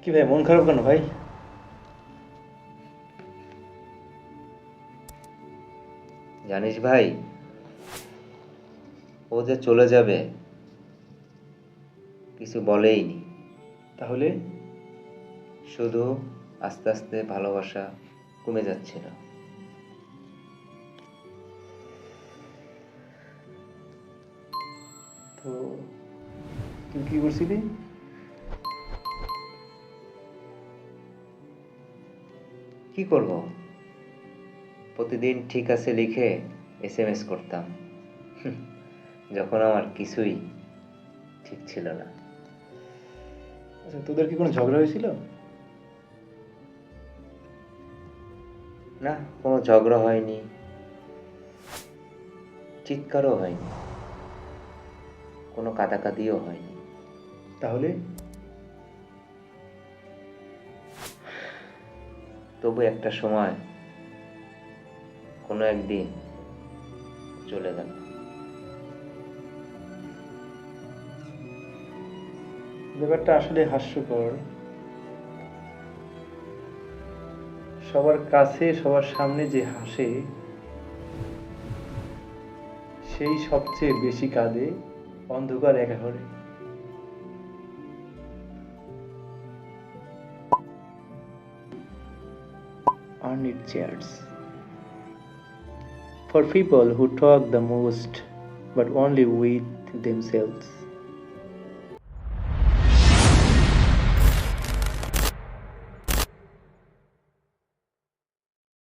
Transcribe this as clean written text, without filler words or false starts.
কি ভাই, মন খারাপ কেন ভাই? জানিস ভাই, ও যে চলে যাবে কিছু বলেইনি। তাহলে? শুধু আস্তে আস্তে ভালোবাসা কমে যাচ্ছিল। তো তুই কি করছিলি? কি করব? প্রতিদিন ঠিক আছে লিখে SMS করতাম, যখন আমার কিছুই ঠিক ছিল না। আচ্ছা, তোদের কি কোনো ঝগড়া হয়েছিল? না, কোনো ঝগড়া হয়নি, চিৎকারও হয়নি, কোনো কাঁদাকাটিও হয়নি। তাহলে? তবু একটা সময় কোনো একদিন চলে গেল। ব্যাপারটা আসলে হাস্যকর। সবার কাছে সবার সামনে যে হাসে সেই সবচেয়ে বেশি কাঁদে অন্ধকার একা ঘরে। Earn it cheers for people who talk the most but only with themselves.